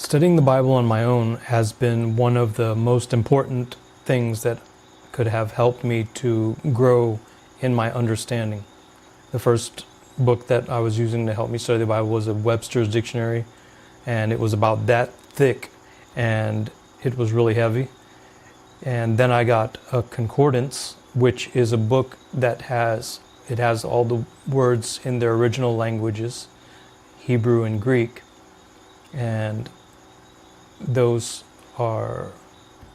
Studying the Bible on my own has been one of the most important things that could have helped me to grow in my understanding. The first book that I was using to help me study the Bible was a Webster's Dictionary, and it was about that thick, and it was really heavy. And then I got a concordance, which is a book that has all the words in their original languages, Hebrew and Greek, and those are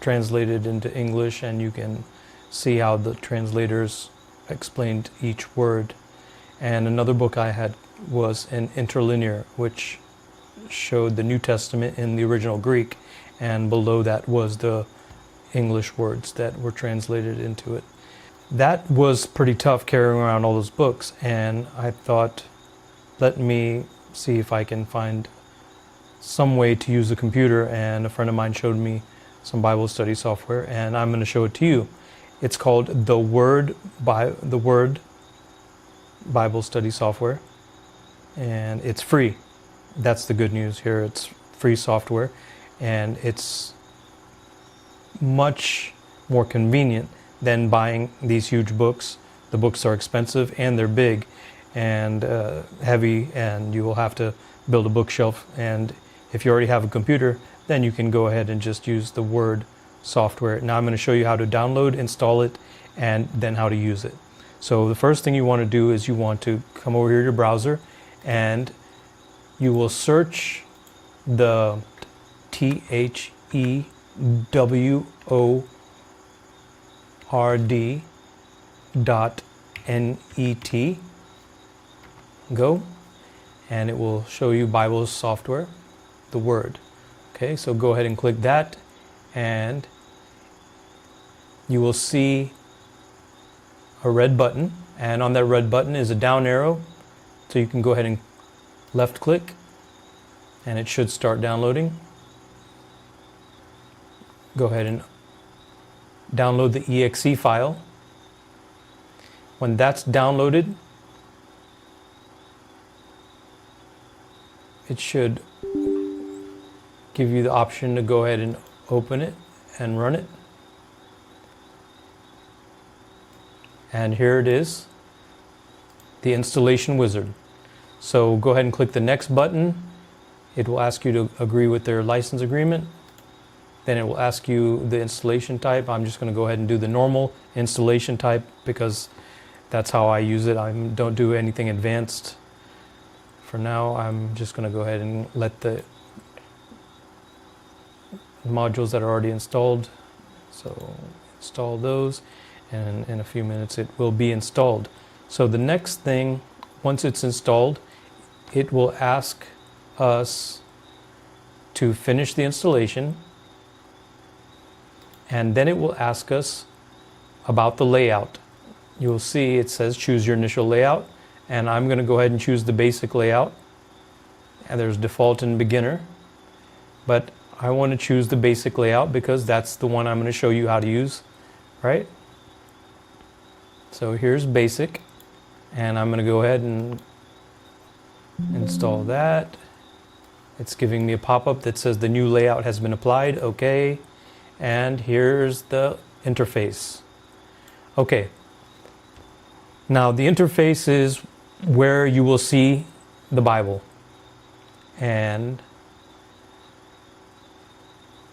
translated into English, and you can see how the translators explained each word. And another book I had was an interlinear, which showed the New Testament in the original Greek, and below that was the English words that were translated into it. That was pretty tough, carrying around all those books, and I thought, let me see if I can find some way to use a computer, and a friend of mine showed me some Bible study software, and I'm going to show it to you. It's called the Word Bible Study Software, and it's free. That's the good news here. It's free software, and it's much more convenient than buying these huge books. The books are expensive, and they're big and heavy, and you will have to build a bookshelf. And if you already have a computer, then you can go ahead and just use the Word software. Now I'm going to show you how to download, install it, and then how to use it. So the first thing you want to do is you want to come over here to your browser, and you will search the THEWORD.net. Go, and it will show you Bible software, the Word. Okay, so go ahead and click that, and you will see a red button, and on that red button is a down arrow, so you can go ahead and left click, and it should start downloading. Go ahead and download the exe file. When that's downloaded, it should give you the option to go ahead and open it and run it. And here it is, the installation wizard. So go ahead and click the next button. It will ask you to agree with their license agreement. Then it will ask you the installation type. I'm just going to go ahead and do the normal installation type because that's how I use it. I don't do anything advanced. For now, I'm just going to go ahead and let the modules that are already installed, so install those, and in a few minutes it will be installed. So the next thing, once it's installed, it will ask us to finish the installation, and then it will ask us about the layout. You'll see it says choose your initial layout, and I'm going to go ahead and choose the basic layout, and there's default and beginner, but I want to choose the basic layout because that's the one I'm going to show you how to use, right? So here's basic, and I'm going to go ahead and install that. It's giving me a pop-up that says the new layout has been applied. Okay, and here's the interface. Okay, now the interface is where you will see the Bible, and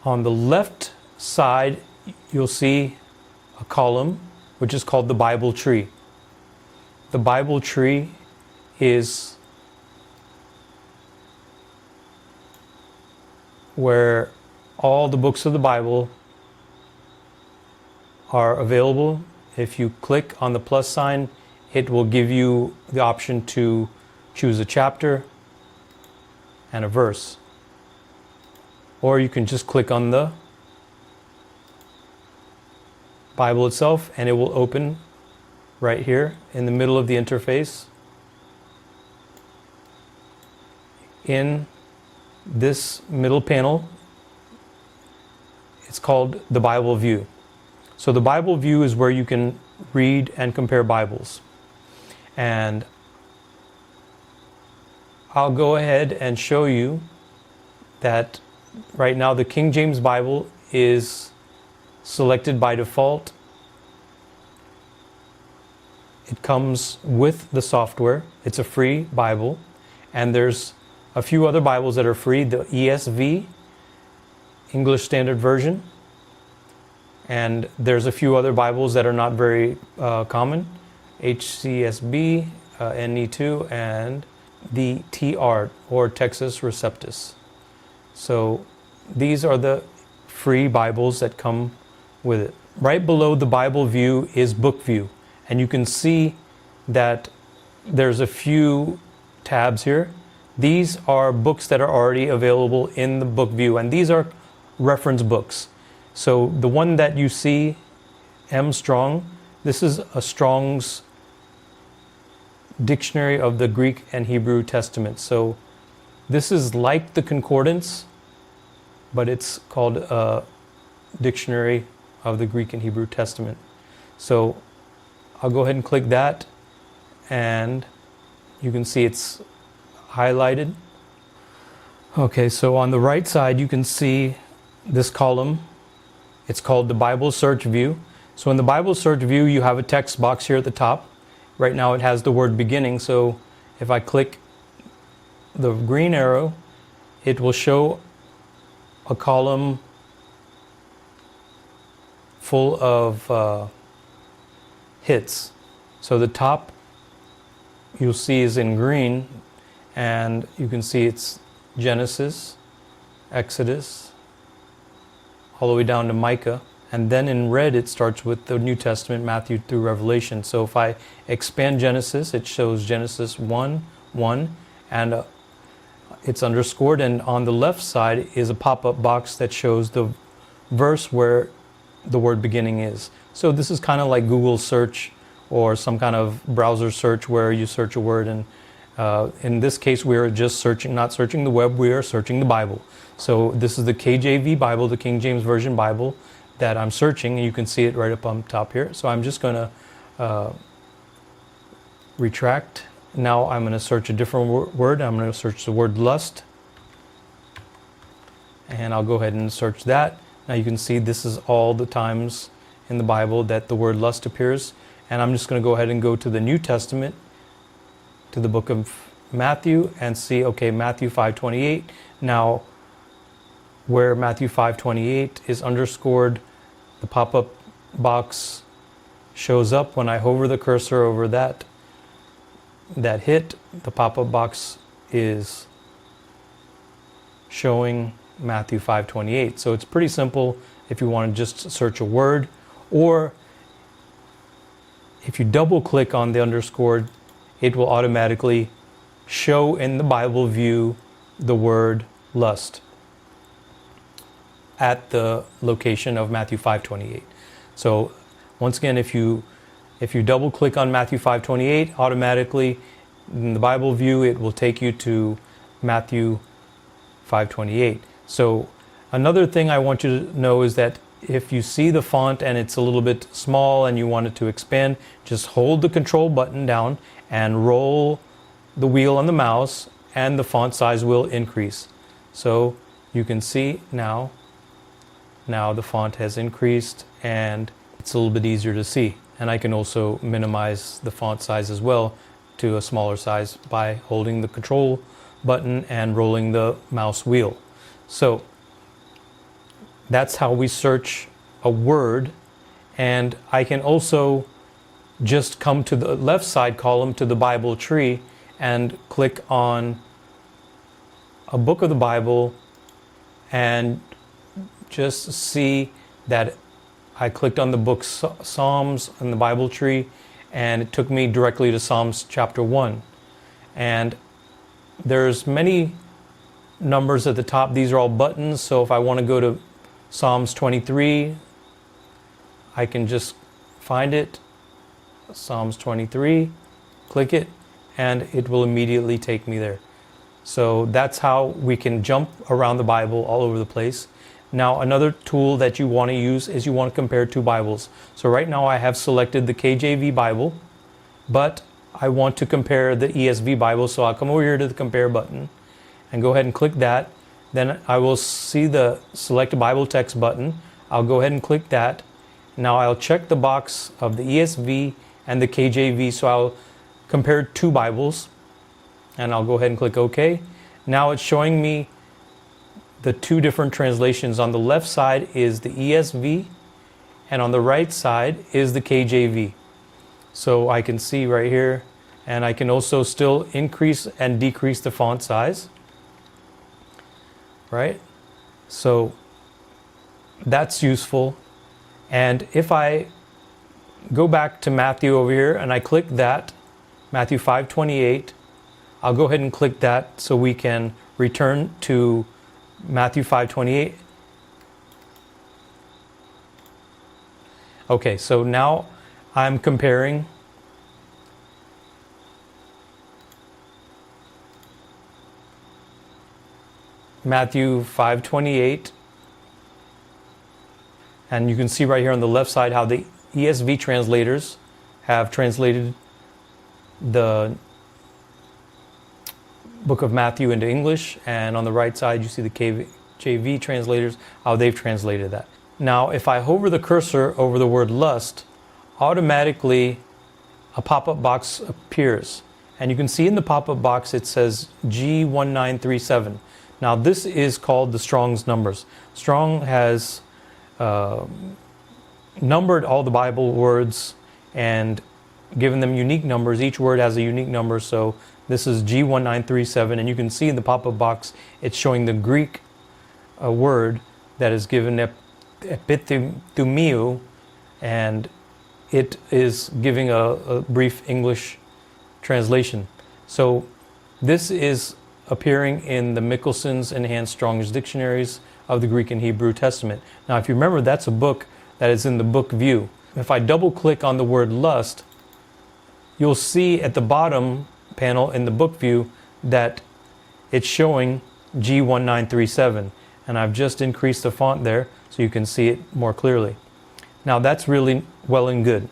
on the left side you'll see a column which is called the Bible tree. The Bible tree is where all the books of the Bible are available. If you click on the plus sign, it will give you the option to choose a chapter and a verse. Or you can just click on the Bible itself, and it will open right here in the middle of the interface. In this middle panel, it's called the Bible View. So the Bible View is where you can read and compare Bibles. And I'll go ahead and show you that Right now the King James Bible is selected by default. It comes with the software. It's a free Bible. And there's a few other Bibles that are free. The ESV, English Standard Version. And there's a few other Bibles that are not very common. HCSB, NE2, and the TR, or Textus Receptus. So these are the free Bibles that come with it. Right below the Bible view is Book View. And you can see that there's a few tabs here. These are books that are already available in the Book View, and these are reference books. So the one that you see, M. Strong, this is a Strong's Dictionary of the Greek and Hebrew Testament. So this is like the Concordance, but it's called a Dictionary of the Greek and Hebrew Testament. So I'll go ahead and click that, and you can see it's highlighted. Okay, so on the right side you can see this column. It's called the Bible Search View. So in the Bible Search View you have a text box here at the top. Right now it has the word beginning, so if I click the green arrow, it will show a column full of hits. So the top you'll see is in green, and you can see it's Genesis, Exodus, all the way down to Micah, and then in red it starts with the New Testament, Matthew through Revelation. So if I expand Genesis, it shows Genesis 1:1, and it's underscored, and on the left side is a pop-up box that shows the verse where the word beginning is. So this is kind of like Google search or some kind of browser search where you search a word, and in this case we are just searching, not searching the web, we are searching the Bible. So this is the KJV Bible, the King James Version Bible that I'm searching, and you can see it right up on top here. So I'm just going to retract. Now I'm going to search a different word. I'm going to search the word lust, and I'll go ahead and search that. Now you can see this is all the times in the Bible that the word lust appears. And I'm just going to go ahead and go to the New Testament, to the book of Matthew, and see, okay, Matthew 5:28. Now, where Matthew 5:28 is underscored, the pop-up box shows up. When I hover the cursor over that hit, the pop-up box is showing Matthew 5:28. So it's pretty simple if you want to just search a word, or if you double click on the underscored, it will automatically show in the Bible view the word lust at the location of Matthew 5:28. So once again, if you double click on Matthew 5:28, automatically in the Bible view it will take you to Matthew 5:28. So another thing I want you to know is that if you see the font and it's a little bit small and you want it to expand, just hold the control button down and roll the wheel on the mouse, and the font size will increase. So you can see now the font has increased and it's a little bit easier to see. And I can also minimize the font size as well to a smaller size by holding the control button and rolling the mouse wheel. So that's how we search a word. And I can also just come to the left side column to the Bible tree and click on a book of the Bible and just see that I clicked on the book Psalms in the Bible tree, and it took me directly to Psalms chapter 1. And there's many numbers at the top. These are all buttons. So if I want to go to Psalms 23, I can just find it, Psalms 23, click it, and it will immediately take me there. So that's how we can jump around the Bible all over the place. Now another tool that you want to use is you want to compare two Bibles. So right now I have selected the KJV Bible, but I want to compare the ESV Bible, so I'll come over here to the compare button and go ahead and click that. Then I will see the Select Bible Text button. I'll go ahead and click that. Now I'll check the box of the ESV and the KJV, so I'll compare two Bibles, and I'll go ahead and click OK. Now it's showing me the two different translations. On the left side is the ESV, and on the right side is the KJV. So I can see right here, and I can also still increase and decrease the font size, right? So that's useful. And if I go back to Matthew over here and I click that, Matthew 5:28, I'll go ahead and click that so we can return to Matthew 5:28. Okay, so now I'm comparing Matthew 5:28, and you can see right here on the left side how the ESV translators have translated the book of Matthew into English, and on the right side you see the KJV translators, how they've translated that. Now if I hover the cursor over the word lust, automatically a pop-up box appears, and you can see in the pop-up box it says G1937. Now this is called the Strong's numbers. Strong has numbered all the Bible words and given them unique numbers. Each word has a unique number, so this is G1937, and you can see in the pop-up box it's showing the Greek word that is given epithumio, and it is giving a brief English translation. So this is appearing in the Mickelson's Enhanced Strong's Dictionaries of the Greek and Hebrew Testament. Now if you remember, that's a book that is in the book view. If I double click on the word lust, you'll see at the bottom panel in the book view that it's showing G1937, and I've just increased the font there so you can see it more clearly. Now that's really well and good.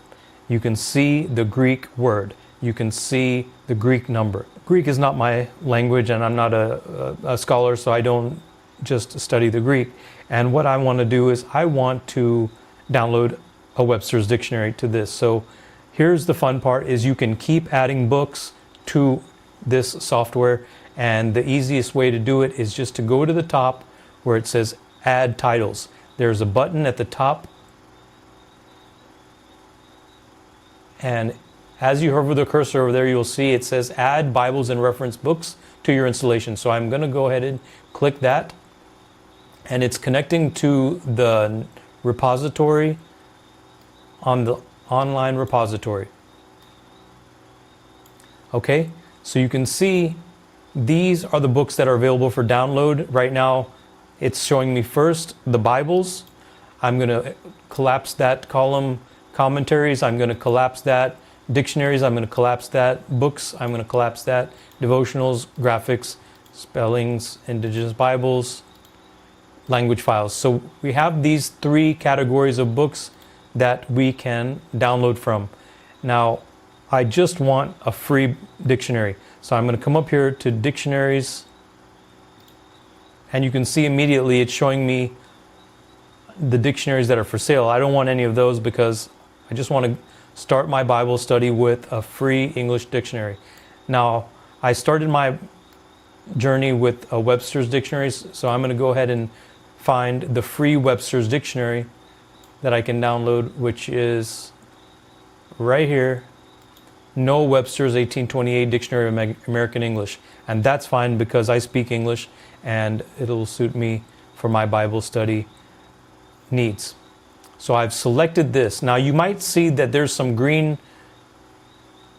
You can see the Greek word. You can see the Greek number. Greek is not my language, and I'm not a scholar, so I don't just study the Greek. And what I want to do is I want to download a Webster's Dictionary to this. So here's the fun part, is you can keep adding books to this software, and the easiest way to do it is just to go to the top where it says Add Titles. There's a button at the top, and as you hover the cursor over there, you'll see it says Add Bibles and Reference Books to your installation. So I'm going to go ahead and click that, and it's connecting to the repository on the online repository. Okay, so you can see these are the books that are available for download. Right now it's showing me first the Bibles. I'm going to collapse that column. Commentaries, I'm going to collapse that. Dictionaries, I'm going to collapse that. Books, I'm going to collapse that. Devotionals, graphics, spellings, indigenous Bibles, language files. So we have these three categories of books that we can download from. Now I just want a free dictionary, so I'm going to come up here to dictionaries, and you can see immediately it's showing me the dictionaries that are for sale. I don't want any of those because I just want to start my Bible study with a free English dictionary. Now I started my journey with a Webster's Dictionaries, so I'm going to go ahead and find the free Webster's Dictionary that I can download, which is right here, Noah Webster's 1828 Dictionary of American English. And that's fine because I speak English and it'll suit me for my Bible study needs. So I've selected this. Now you might see that there's some green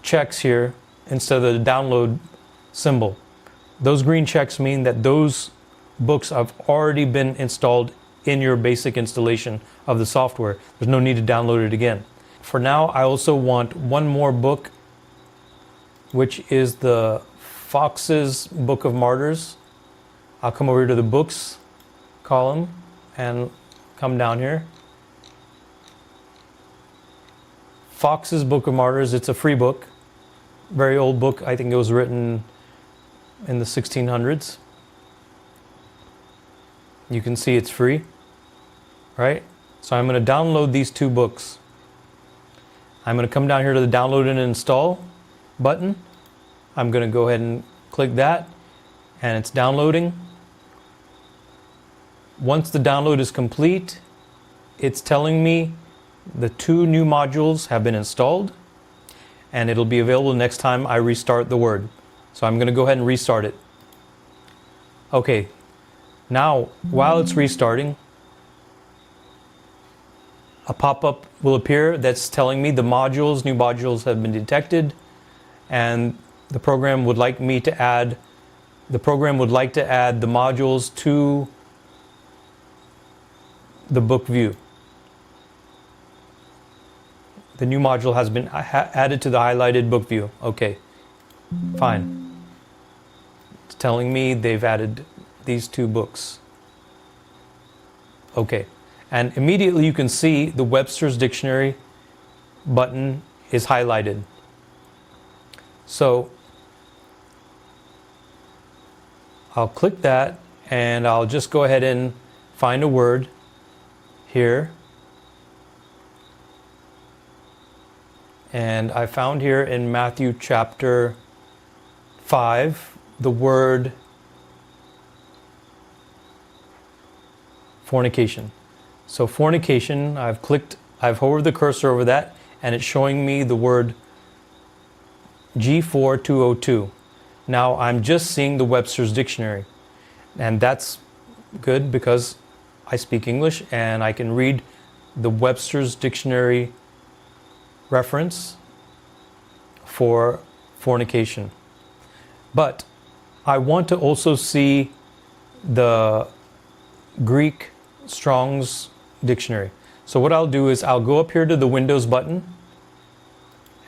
checks here instead of the download symbol. Those green checks mean that those books have already been installed in your basic installation of the software. There's no need to download it again. For now, I also want one more book, which is the Fox's Book of Martyrs. I'll come over to the books column and come down here. Fox's Book of Martyrs, it's a free book, very old book. I think it was written in the 1600s. You can see it's free, right? So I'm going to download these 2 books. I'm going to come down here to the download and install button. I'm going to go ahead and click that, and it's downloading. Once the download is complete, it's telling me the 2 new modules have been installed, and it'll be available next time I restart the Word. So I'm going to go ahead and restart it. Okay, now while it's restarting, a pop-up will appear that's telling me the new modules have been detected, and the program would like to add the modules to the book view. The new module has been added to the highlighted book view. Okay, fine. It's telling me they've added these 2 books. Okay, and immediately you can see the Webster's Dictionary button is highlighted. So I'll click that, and I'll just go ahead and find a word here. And I found here in Matthew chapter 5 the word fornication. So fornication, I've hovered the cursor over that, and it's showing me the word G4202. Now I'm just seeing the Webster's Dictionary, and that's good because I speak English and I can read the Webster's Dictionary reference for fornication. But I want to also see the Greek Strong's Dictionary. So what I'll do is I'll go up here to the Windows button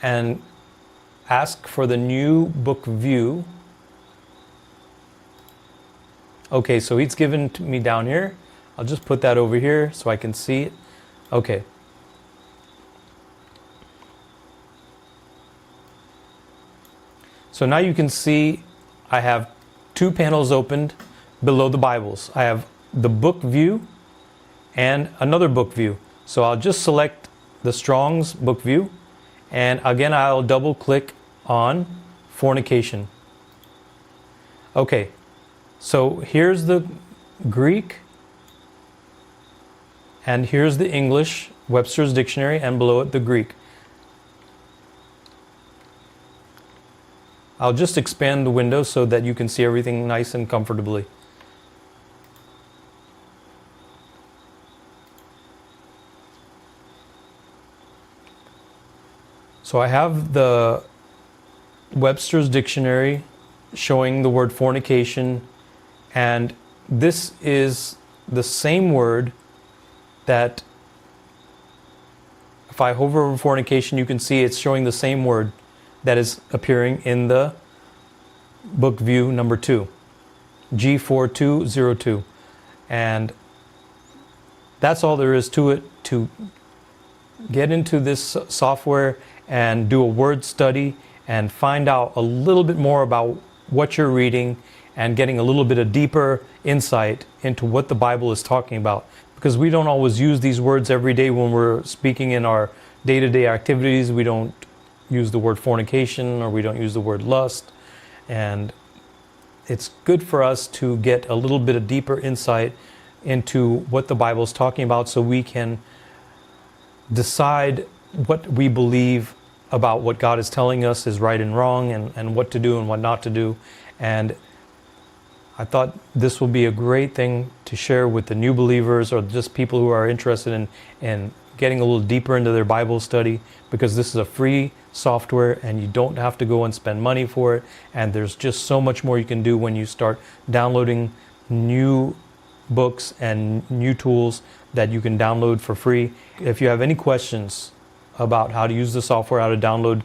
and ask for the new book view. Okay, so it's given to me down here. I'll just put that over here so I can see it. Okay. So now you can see I have 2 panels opened below the Bibles. I have the book view and another book view. So I'll just select the Strong's book view, and again I'll double click on fornication. Okay, so here's the Greek and here's the English Webster's Dictionary, and below it the Greek. I'll just expand the window so that you can see everything nice and comfortably. So I have the Webster's Dictionary showing the word fornication, and this is the same word that, if I hover over fornication, you can see it's showing the same word that is appearing in the book view number 2, G4202. And that's all there is to it. To get into this software and do a word study and find out a little bit more about what you're reading and getting a little bit of deeper insight into what the Bible is talking about. Because we don't always use these words every day when we're speaking in our day-to-day activities. We don't use the word fornication, or we don't use the word lust. And it's good for us to get a little bit of deeper insight into what the Bible is talking about, so we can decide what we believe about what God is telling us is right and wrong, and what to do and what not to do. And I thought this will be a great thing to share with the new believers, or just people who are interested in getting a little deeper into their Bible study, because this is a free software and you don't have to go and spend money for it. And there's just so much more you can do when you start downloading new books and new tools that you can download for free. If you have any questions about how to use the software, how to download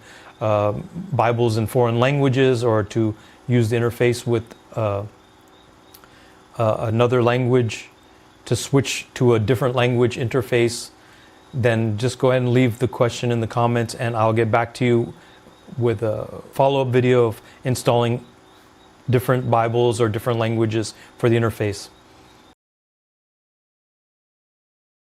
Bibles in foreign languages, or to use the interface with another language, to switch to a different language interface, then just go ahead and leave the question in the comments, and I'll get back to you with a follow-up video of installing different Bibles or different languages for the interface.